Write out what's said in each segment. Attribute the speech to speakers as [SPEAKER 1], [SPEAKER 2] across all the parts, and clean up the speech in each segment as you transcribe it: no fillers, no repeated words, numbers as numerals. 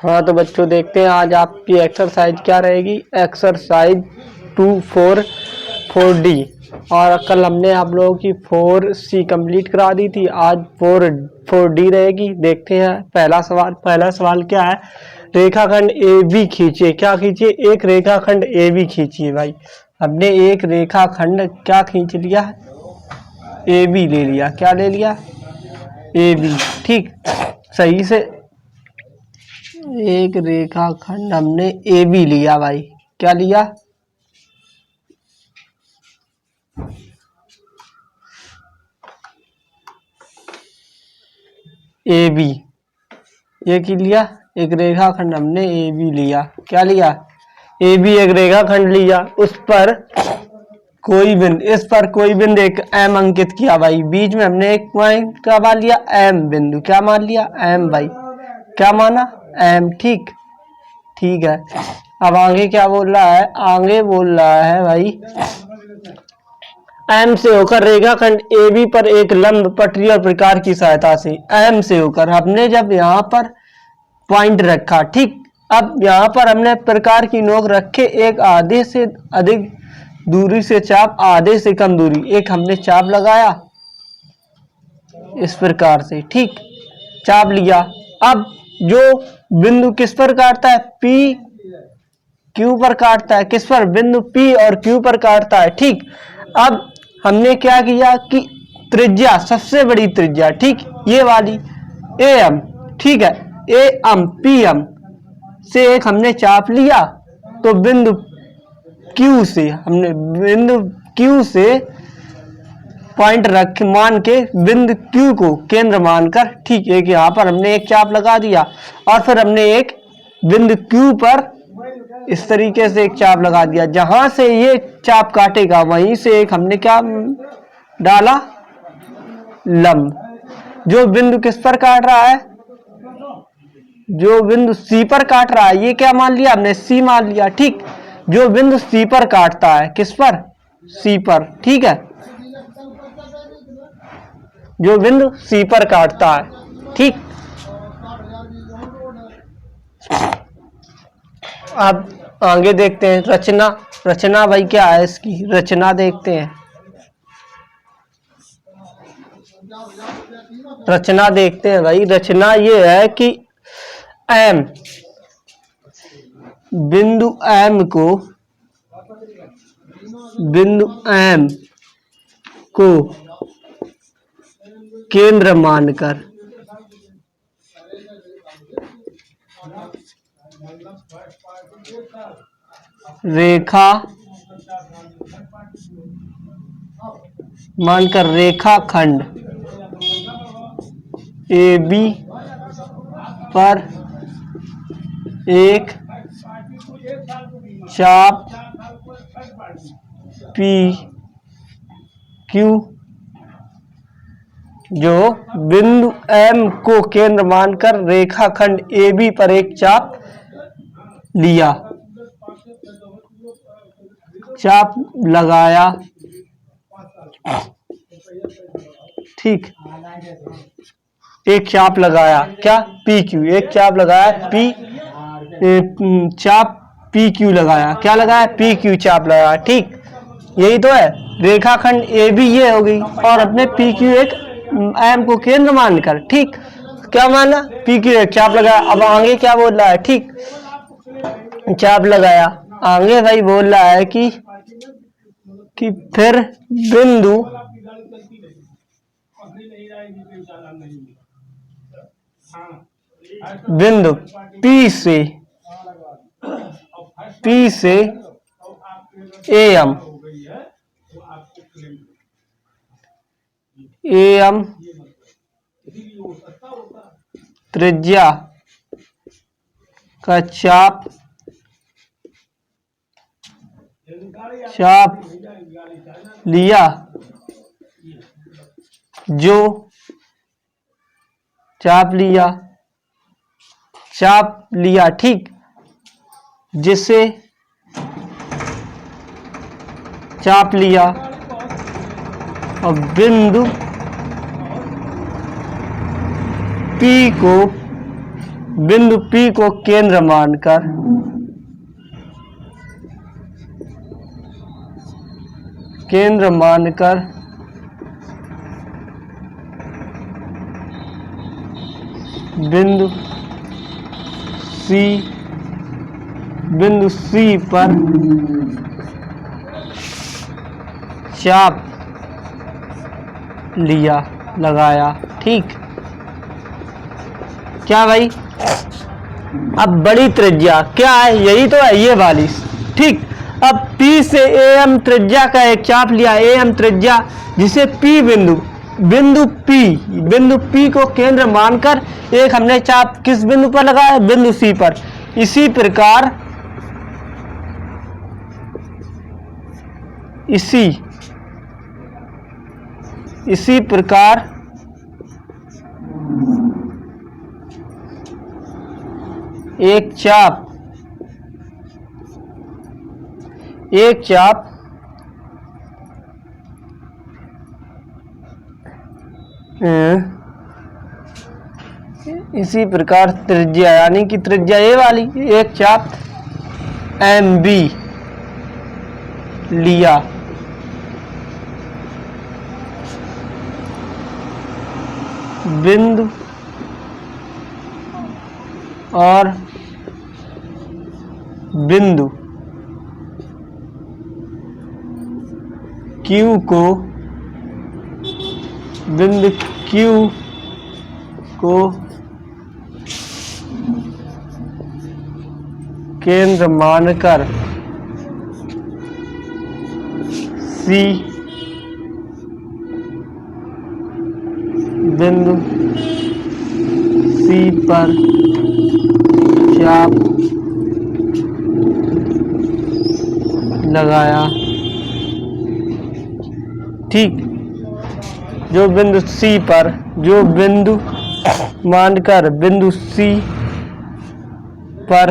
[SPEAKER 1] हाँ तो बच्चों देखते हैं आज आपकी एक्सरसाइज क्या रहेगी। एक्सरसाइज 2.4 और कल हमने आप लोगों की 4C कंप्लीट करा दी थी। आज 4D रहेगी। देखते हैं पहला सवाल क्या है। रेखाखंड AB खींचिए। क्या खींचिए? एक रेखाखंड AB खींचिए। भाई हमने एक रेखाखंड क्या खींच लिया? AB ले लिया। क्या ले लिया? AB। ठीक, सही से एक रेखाखंड हमने AB लिया। भाई क्या लिया? AB। ये की लिया? एक रेखाखंड हमने AB लिया। क्या लिया? AB एक रेखाखंड लिया। उस पर कोई बिंदु, इस पर कोई बिंदु एक M अंकित किया। भाई बीच में हमने एक पॉइंट क्या मान लिया? M बिंदु। क्या मान लिया? M। भाई क्या माना? M। ठीक, ठीक है। अब आगे क्या बोल रहा है? आगे बोल रहा है भाई M से होकर रेखाखंड AB पर एक लंब पटरी और प्रकार की सहायता से। M से होकर हमने जब यहाँ पर पॉइंट रखा, ठीक, अब यहाँ पर हमने प्रकार की नोक रखे, एक आधे से अधिक दूरी से चाप, आधे से कम दूरी, एक हमने चाप लगाया इस प्रकार से। ठीक, चाप लिया। अब जो बिंदु किस पर काटता है? P Q पर काटता है। किस पर? बिंदु P और Q पर काटता है। ठीक, अब हमने क्या किया कि त्रिज्या, सबसे बड़ी त्रिज्या, ठीक, ये वाली AM, ठीक है, AM PM से एक हमने चाप लिया। तो बिंदु Q से हमने बिंदु Q से पॉइंट रख मान के बिंदु Q को केंद्र मानकर, ठीक, एक यहाँ पर हमने एक चाप लगा दिया और फिर हमने एक बिंदु Q पर इस तरीके से एक चाप लगा दिया। जहां से ये चाप काटेगा वहीं से एक हमने क्या डाला? लंब। जो बिंदु किस पर काट रहा है? जो बिंदु C पर काट रहा है, ये क्या मान लिया हमने? C मान लिया। ठीक, जो बिंदु C पर काटता है, किस पर? C पर। ठीक है, जो बिंदु C पर काटता है। ठीक, अब आगे देखते हैं रचना भाई क्या है इसकी रचना देखते हैं। रचना देखते हैं भाई। रचना ये है कि M, बिंदु M को केंद्र मानकर रेखाखंड AB पर एक चाप PQ, जो बिंदु M को केंद्र मानकर रेखाखंड AB पर एक चाप लिया, चाप लगाया। ठीक, एक चाप लगाया। क्या? PQ। एक चाप लगाया चाप PQ लगाया। क्या लगाया? PQ चाप लगाया। ठीक, यही तो है रेखाखंड AB ये हो गई और अपने PQ एक M को केंद्र मानकर, ठीक, क्या माना? PQ एक चाप लगाया। अब आगे क्या बोल रहा है? ठीक, चाप लगाया। आगे भाई बोल रहा है कि फिर बिंदु P से AM त्रिज्या का चाप लिया, जो चाप लिया, ठीक, जिसे चाप लिया और बिंदु बिंदु P को केंद्र मानकर बिंदु C पर चाप लगाया। ठीक, क्या भाई? अब बड़ी त्रिज्या क्या है? यही तो है, ये वाली। ठीक, अब P से AM त्रिज्या का एक चाप लिया, AM त्रिज्या, जिसे बिंदु P को केंद्र मानकर एक हमने चाप किस बिंदु पर लगाया? बिंदु C पर। इसी प्रकार एक चाप इसी प्रकार त्रिज्या, यानी कि त्रिज्या ये वाली, एक चाप MB लिया, बिंदु Q को केंद्र मानकर बिंदु C पर चाप लगाया। ठीक, जो बिंदु मानकर बिंदु C पर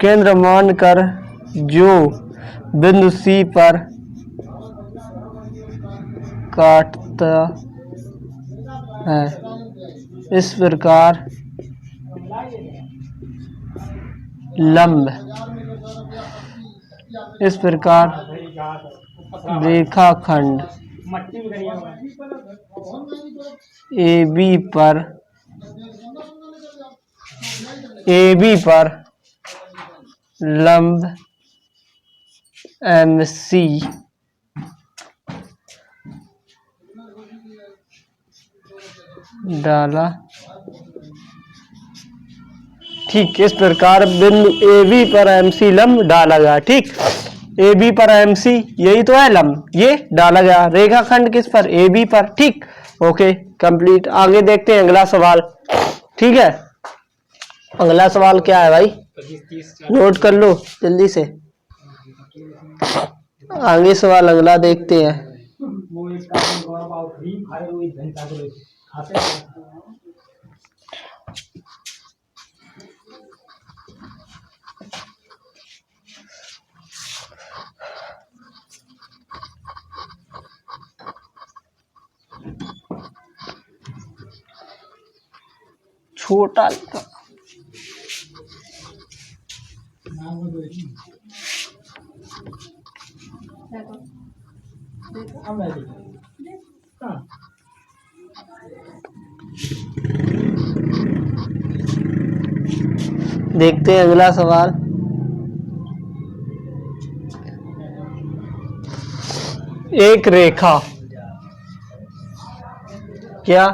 [SPEAKER 1] केंद्र मानकर जो बिंदु C पर काटता है, इस प्रकार रेखाखंड AB पर लंब MC डाला। ठीक, इस प्रकार बिंदु AB पर MC लंब डाला गया। ठीक, AB पर MC यही तो है लंब, ये डाला गया। रेखाखंड किस पर? AB पर। ठीक, ओके, कंप्लीट। आगे देखते हैं अगला सवाल। ठीक है, अगला सवाल क्या है भाई? नोट कर लो जल्दी से। आगे सवाल अगला देखते हैं। छोटा लिखा। देखते हैं अगला सवाल। एक रेखा क्या?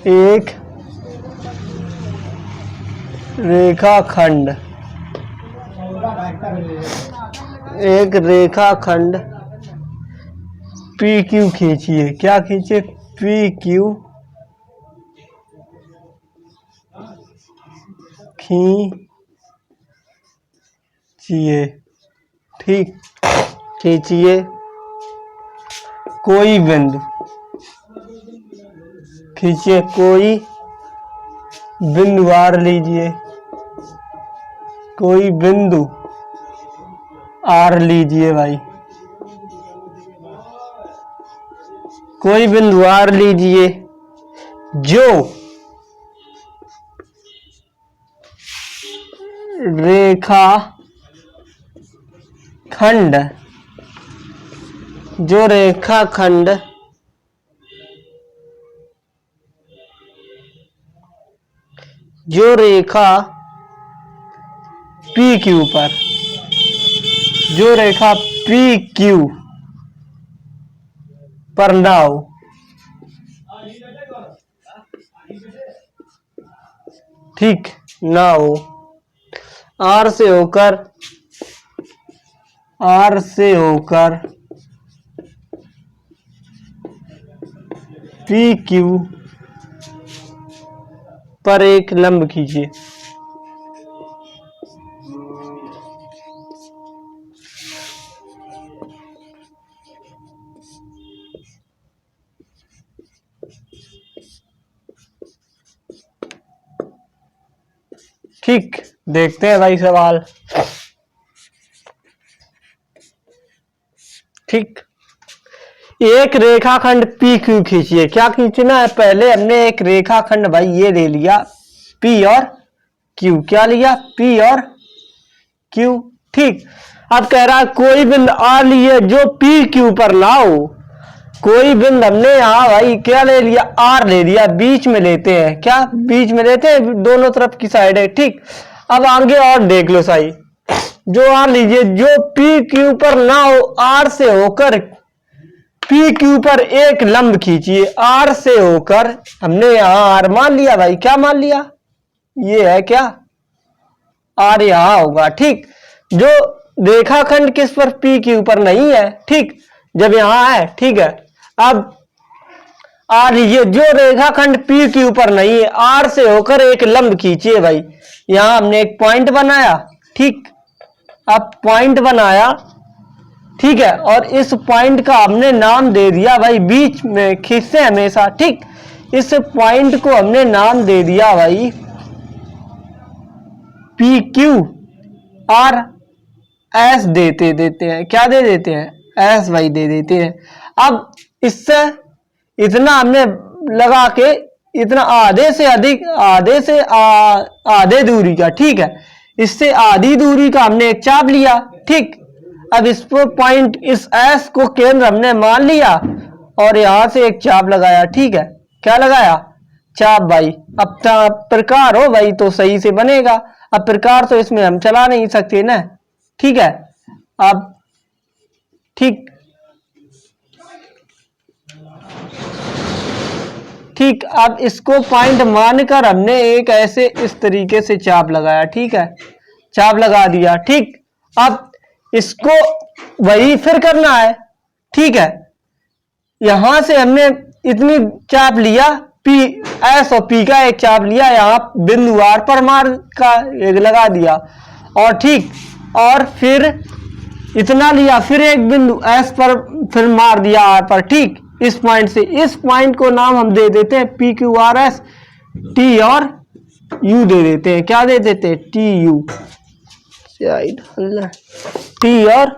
[SPEAKER 1] एक रेखाखंड PQ खींचिए। क्या खींचे? PQ खींचिए। ठीक, खींचिए कोई बिंदु, R लीजिए। कोई बिंदु आर लीजिए भाई, कोई बिंदु आर लीजिए जो रेखा खंड, जो रेखाखंड जो रेखा पी क्यू पर, जो रेखा पी क्यू पर ना हो, ठीक ना हो, आर से होकर पी क्यू पर एक लंब खींचिए। ठीक, देखते हैं भाई सवाल। ठीक, एक रेखाखंड पी क्यू खींचिए। क्या खींचना है? पहले हमने एक रेखाखंड भाई ये ले लिया पी और क्यू। क्या लिया? पी और क्यू। ठीक, अब कह रहा है कोई बिंदु आर लिए जो पी क्यू पर ना हो। कोई बिंदु हमने यहाँ भाई क्या ले लिया? आर ले लिया, बीच में लेते हैं। क्या बीच में लेते हैं? दोनों तरफ की साइड है। ठीक, अब आगे और देख लो सही। जो आर लीजिए जो पी क्यू पर ना हो, आर से होकर पी क्यू पर एक लंब खींचिए। आर से होकर हमने यहां आर मान लिया भाई। क्या मान लिया? ये है क्या? आर यहां होगा। ठीक, जो रेखाखंड किस पर? पी क्यू पर नहीं है। ठीक, जब यहां है। ठीक है, अब आर लीजिए जो रेखाखंड पी क्यू पर नहीं है, आर से होकर एक लंब खींचिए भाई। यहां हमने एक पॉइंट बनाया। ठीक, अब पॉइंट बनाया। ठीक है, और इस पॉइंट का हमने नाम दे दिया भाई, बीच में खींचते हमेशा। ठीक, इस पॉइंट को हमने नाम दे दिया भाई पी क्यू और एस देते हैं। क्या दे देते हैं? एस भाई दे देते हैं। अब इससे इतना हमने लगा के इतना आधे से अधिक आधे दूरी का। ठीक है, इससे आधी दूरी का हमने एक चाप लिया। ठीक, अब इस पर पॉइंट इस एस को केंद्र हमने मान लिया और यहां से एक चाप लगाया। ठीक है, क्या लगाया? चाप भाई। अब प्रकार हो भाई तो सही से बनेगा। अब प्रकार तो इसमें हम चला नहीं सकते ना। ठीक है, अब ठीक ठीक, अब इसको पॉइंट मानकर हमने एक ऐसे इस तरीके से चाप लगाया। ठीक है, चाप लगा दिया। ठीक, अब इसको वही फिर करना है। ठीक है, यहां से हमने इतनी चाप लिया, पी एस और पी का एक चाप लिया, यहां बिंदु आर पर मार का एक लगा दिया। और ठीक, और फिर इतना लिया, फिर एक बिंदु एस पर फिर मार दिया आर पर। ठीक, इस पॉइंट से इस पॉइंट को नाम हम दे देते हैं P Q R S, T और यू दे देते हैं। क्या दे देते हैं? T U. टी और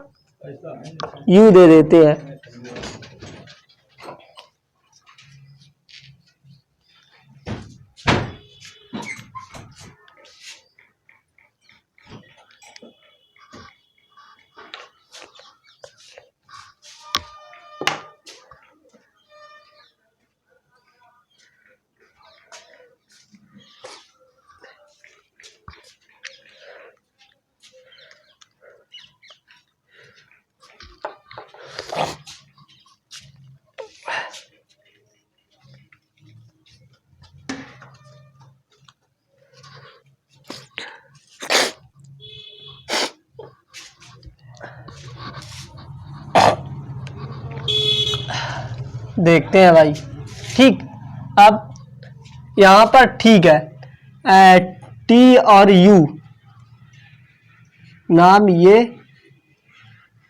[SPEAKER 1] यू दे देते हैं। देखते हैं भाई। ठीक, अब यहां पर ठीक है टी और यू नाम ये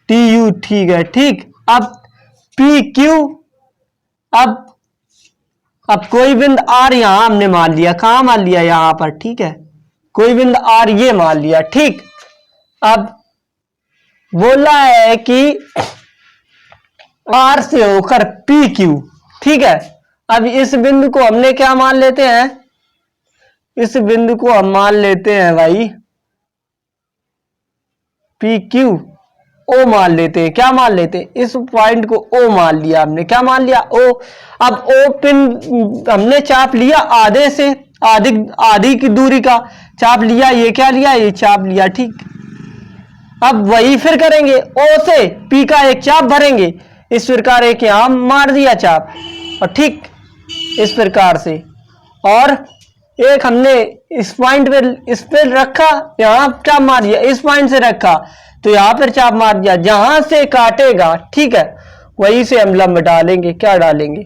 [SPEAKER 1] टी यू। ठीक है, ठीक, अब पी क्यू। अब कोई बिंदु आर यहां हमने मान लिया। कहां मान लिया? यहां पर। ठीक है, कोई बिंदु आर ये मान लिया। ठीक, अब बोला है कि आर से होकर पी क्यू, ठीक है। अब इस बिंदु को हमने क्या मान लेते हैं, इस बिंदु को हम मान लेते हैं भाई पी क्यू, ओ मान लेते हैं, क्या मान लेते हैं, इस पॉइंट को ओ मान लिया हमने, क्या मान लिया, ओ। अब ओ पिन हमने चाप लिया आधे से, आधी आधी की दूरी का चाप लिया, ये क्या लिया, ये चाप लिया, ठीक। अब वही फिर करेंगे, ओ से पी का एक चाप भरेंगे, इस प्रकार एक यहां मार दिया चाप, और ठीक इस प्रकार से, और एक हमने इस पॉइंट पे, इस पे रखा, यहां चाप मार दिया, इस पॉइंट से रखा तो यहां पर चाप मार दिया, जहां से काटेगा, ठीक है, वहीं से हम लंब डालेंगे, क्या डालेंगे,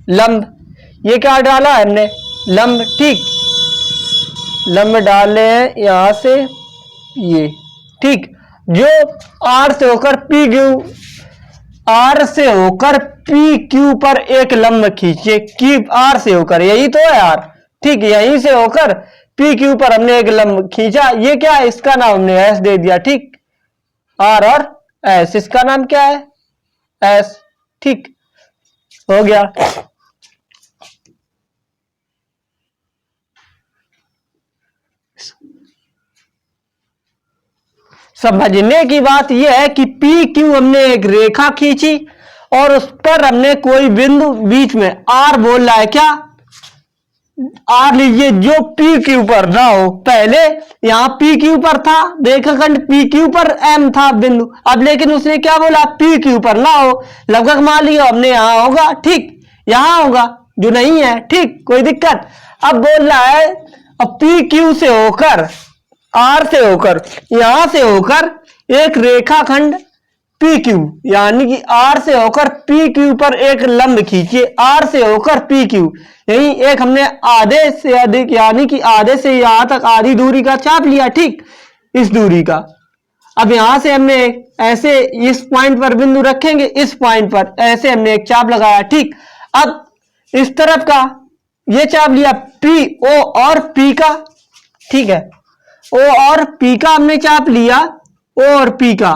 [SPEAKER 1] लंब। ये क्या डाला हमने, लंब, ठीक। लंब डाले हैं यहां से ये, ठीक। जो आर से होकर पी क्यू, आर से होकर पी क्यू पर एक लंब खींचे, की आर से होकर, यही तो है यार, ठीक। यहीं से होकर पी क्यू पर हमने एक लंब खींचा, ये क्या है, इसका नाम हमने एस दे दिया, ठीक। आर और एस, इसका नाम क्या है, एस, ठीक हो गया। समझने की बात यह है कि पी क्यू हमने एक रेखा खींची और उस पर हमने कोई बिंदु बीच में आर बोल रहा है, क्या आर लीजिए, जो पी क्यू पर ना हो, पहले यहां पी क्यू पर था रेखाखंड, पी क्यू पर एम था बिंदु, अब लेकिन उसने क्या बोला, पी क्यू पर ना हो, लगभग मान लिया हमने यहां होगा, ठीक, यहां होगा जो नहीं है, ठीक, कोई दिक्कत। अब बोल रहा है अब पी क्यू से होकर, आर से होकर, यहां से होकर एक रेखाखंड पी क्यू, यानी कि आर से होकर पी क्यू पर एक लंब खींचिए, आर से होकर पी क्यू, यही एक हमने आधे से अधिक, यानी कि आधे से यहां तक आधी दूरी का चाप लिया, ठीक, इस दूरी का। अब यहां से हमने ऐसे इस पॉइंट पर बिंदु रखेंगे, इस पॉइंट पर ऐसे हमने एक चाप लगाया, ठीक। अब इस तरफ का ये चाप लिया पी, ओ और पी का, ठीक है, ओ और पी का हमने चाप लिया, ओ और पी का।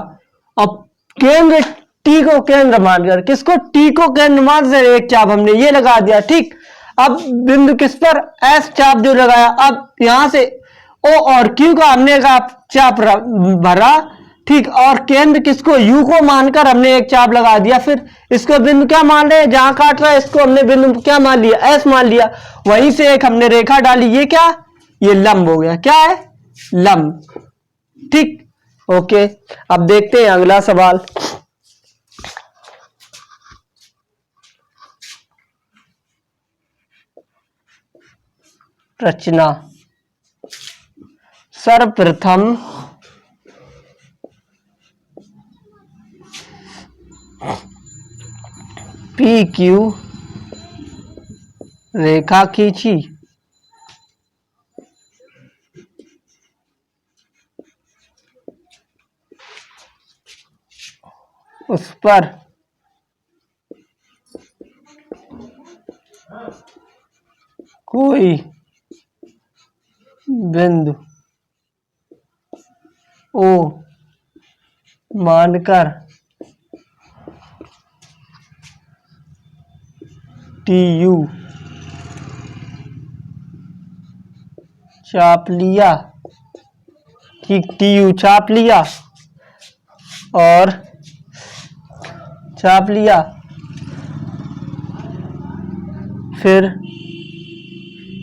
[SPEAKER 1] अब केंद्र टी को केंद्र मानकर, किसको, टी को केंद्र मानकर एक चाप हमने ये लगा दिया, ठीक। अब बिंदु किस पर, एस चाप जो लगाया, अब यहां से ओ और क्यू का हमने चाप भरा, ठीक, और केंद्र किसको, यू को मानकर हमने एक चाप लगा दिया, फिर इसको बिंदु क्या मान रहे हैं, जहां काट रहा है इसको हमने बिंदु क्या मान लिया, एस मान लिया, वहीं से एक हमने रेखा डाली, ये क्या, ये लंब हो गया, क्या है, लंब, ठीक। ओके, अब देखते हैं अगला सवाल। रचना, सर्वप्रथम पी क्यू रेखा खींची, उस पर कोई बिंदु ओ मानकर टी यू चाप लिया, ठीक, टी यू चाप लिया और चाप लिया, फिर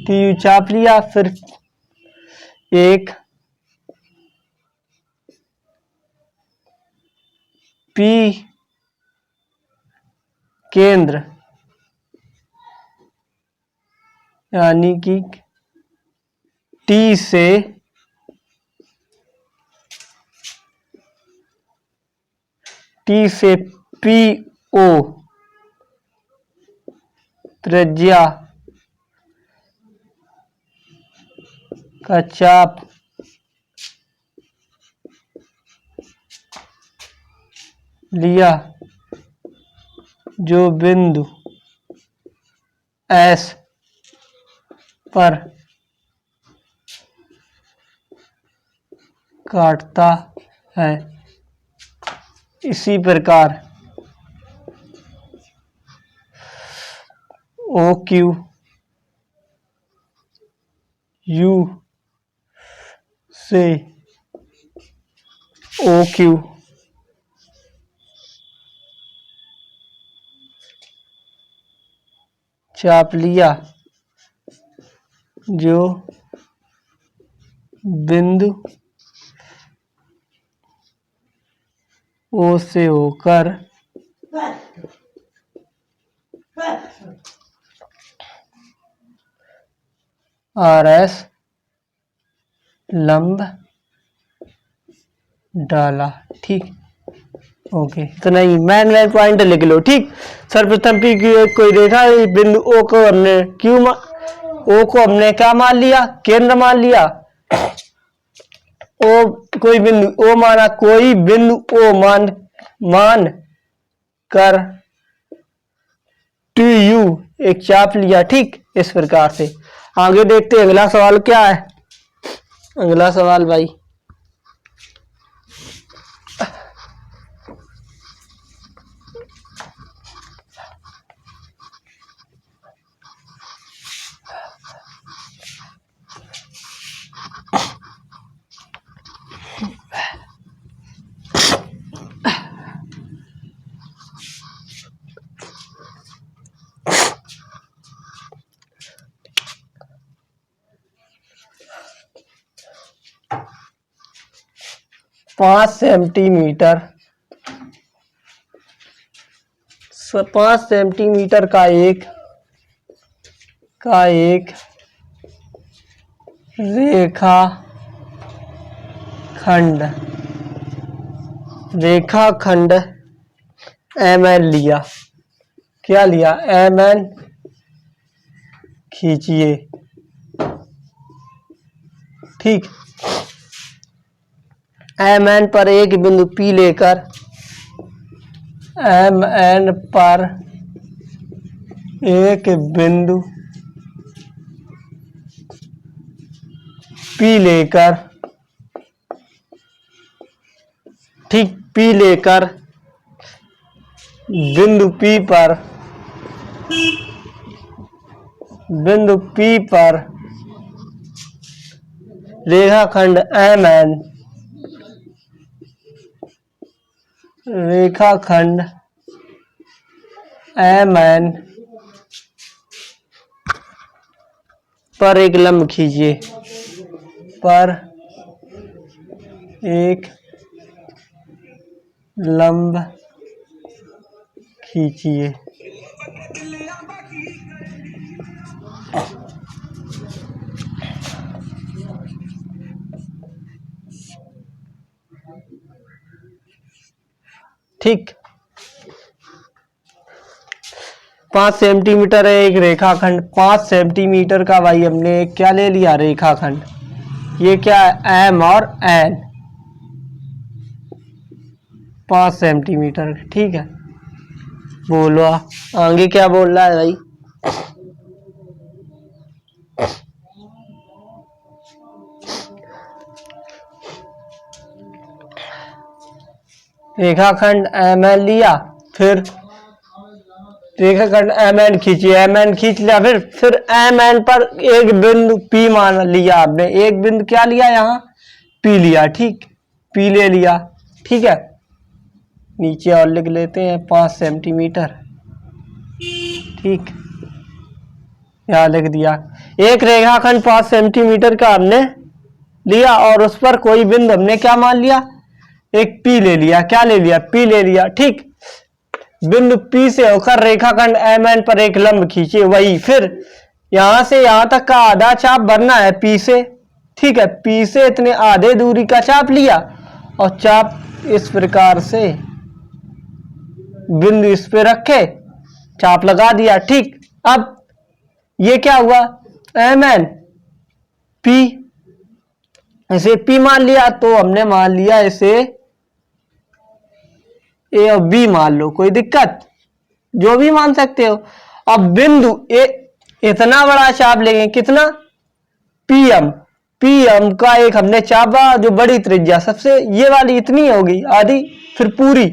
[SPEAKER 1] टी यू चाप लिया, फिर एक पी केंद्र, यानी कि टी से पी ओ त्रिज्या का चाप लिया, जो बिंदु एस पर काटता है। इसी प्रकार ओ क्यू यू से ओ क्यू चाप लिया जो बिंदु ओ से होकर आर एस लंब डाला। ठीक, ओके, इतना ही मैन पॉइंट लिख लो। ठीक, सर्वप्रथम पी क्यू कोई रेखा बिंदु ओ को हमने ओ को हमने क्या मान लिया, केंद्र मान लिया। ओ कोई बिंदु ओ माना, कोई बिंदु ओ मान कर टू यू एक चाप लिया। ठीक, इस प्रकार से आगे देखते हैं अगला सवाल क्या है। अगला सवाल भाई, पांच सेंटीमीटर 5 सेंटीमीटर का एक रेखाखंड एम एन लिया। क्या लिया, एम एन खींचिए। ठीक, एम एन पर एक बिंदु पी लेकर एम एन पर एक बिंदु पी लेकर, ठीक, पी लेकर बिंदु पी पर रेखाखंड एम एन पर एक लंब खींचिए, पर एक लंब खींचिए। ठीक, 5 सेंटीमीटर है एक रेखाखंड। 5 सेंटीमीटर का भाई हमने क्या ले लिया, रेखाखंड। ये क्या है, एम और एन, 5 सेंटीमीटर। ठीक है, बोलो आगे क्या बोल रहा है भाई। रेखाखंड एम एन लिया, फिर रेखाखंड एम एन खींचिए, एम एन खींच लिया, फिर एम एन पर एक बिंदु पी मान लिया आपने। एक बिंदु क्या लिया, यहाँ पी लिया। ठीक, पी ले लिया। ठीक है, नीचे और लिख लेते हैं 5 सेंटीमीटर। ठीक, यहाँ लिख दिया। एक रेखाखंड 5 सेंटीमीटर का हमने लिया और उस पर कोई बिंदु हमने क्या मान लिया, एक पी ले लिया। क्या ले लिया, पी ले लिया। ठीक, बिंदु पी से होकर रेखाखंड एम एन पर एक लंब खींचे। वही फिर यहां से यहां तक का आधा चाप भरना है पी से। ठीक है, पी से इतने आधे दूरी का चाप लिया और चाप इस प्रकार से बिंदु इस पे रखे, चाप लगा दिया। ठीक, अब ये क्या हुआ, एम एन पी, इसे पी मान लिया तो हमने मान लिया इसे ए और बी मान लो, कोई दिक्कत, जो भी मान सकते हो। अब बिंदु ए इतना बड़ा चाप लेंगे, कितना, पी एम, पी एम का एक हमने चाप बनाया जो बड़ी त्रिज्या सबसे, ये वाली इतनी होगी आधी, फिर पूरी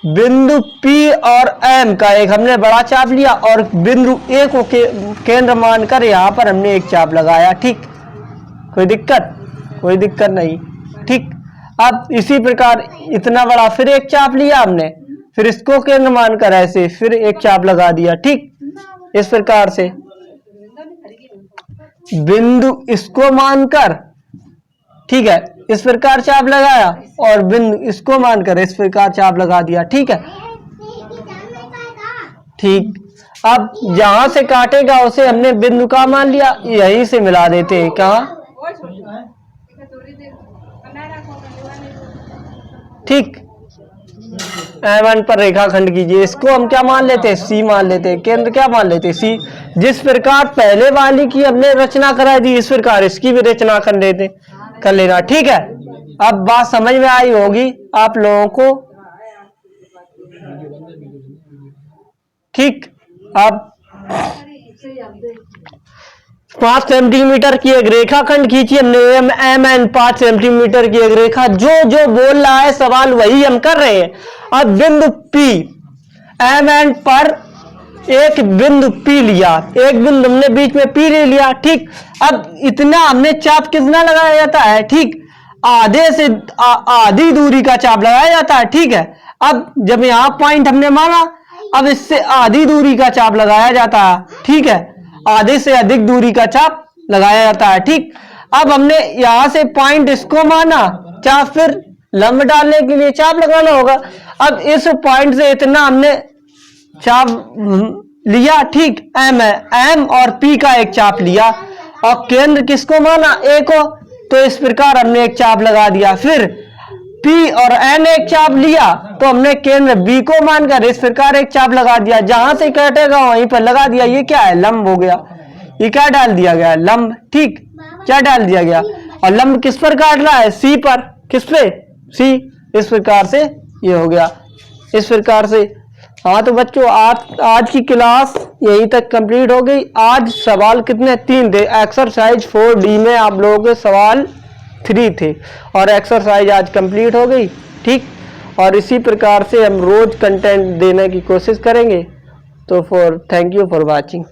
[SPEAKER 1] बिंदु P और M का एक हमने बड़ा चाप लिया और बिंदु A को केंद्र मानकर यहाँ पर हमने एक चाप लगाया। ठीक, कोई दिक्कत नहीं। ठीक, अब इसी प्रकार इतना बड़ा फिर एक चाप लिया हमने, फिर इसको केंद्र मानकर ऐसे फिर एक चाप लगा दिया। ठीक, इस प्रकार से बिंदु इसको मानकर, ठीक है, इस प्रकार चाप लगाया और बिंदु इसको मानकर इस प्रकार चाप लगा दिया। ठीक है, ठीक, अब जहां से काटेगा उसे हमने बिंदु का मान लिया, यहीं से मिला देते हैं। कहा? ठीक, M1 पर रेखाखंड कीजिए, इसको हम क्या मान लेते हैं? C मान लेते हैं, केंद्र क्या मान लेते हैं? C। जिस प्रकार पहले वाली की हमने रचना करा दी, इस प्रकार इसकी भी रचना कर लेना। ठीक है, अब बात समझ में आई होगी आप लोगों को। ठीक, अब 5 सेंटीमीटर की एक रेखाखंड खींची हमने, MN 5 सेंटीमीटर की एक रेखा। जो बोल रहा है सवाल वही हम कर रहे हैं। अब बिंदु P, MN पर एक बिंदु P लिया, एक बिंदु हमने बीच में P ले लिया। ठीक, अब इतना हमने चाप कितना लगाया जाता है? ठीक, आधे से आधी दूरी का चाप लगाया जाता है। ठीक है, अब जब यहाँ पॉइंट हमने माना, अब इससे आधी दूरी का चाप लगाया जाता है। ठीक है, आधे से अधिक दूरी का चाप लगाया जाता है। ठीक, अब हमने यहां से पॉइंट इसको माना, चाप फिर लंब डालने के लिए चाप लगाना होगा। अब इस पॉइंट से इतना हमने चाप लिया। ठीक, M है, M और P का एक चाप लिया और केंद्र किसको माना? A को, तो इस प्रकार हमने एक चाप लगा दिया। फिर P और N एक चाप लिया तो हमने केंद्र B को मानकर इस प्रकार एक चाप लगा दिया। जहां से कटेगा वहीं पर लगा दिया। ये क्या है? लंब हो गया। ये क्या डाल दिया गया? लंब। ठीक, क्या डाल दिया गया? और लंब किस पर काट रहा है? C पर। किस पे? C। इस प्रकार से ये हो गया, इस प्रकार से। हाँ तो बच्चों, आज की क्लास यहीं तक कंप्लीट हो गई। आज सवाल कितने? 3 थे। एक्सरसाइज 4D में आप लोगों के सवाल 3 थे और एक्सरसाइज आज कंप्लीट हो गई। ठीक, और इसी प्रकार से हम रोज कंटेंट देने की कोशिश करेंगे। तो थैंक यू फॉर वाचिंग।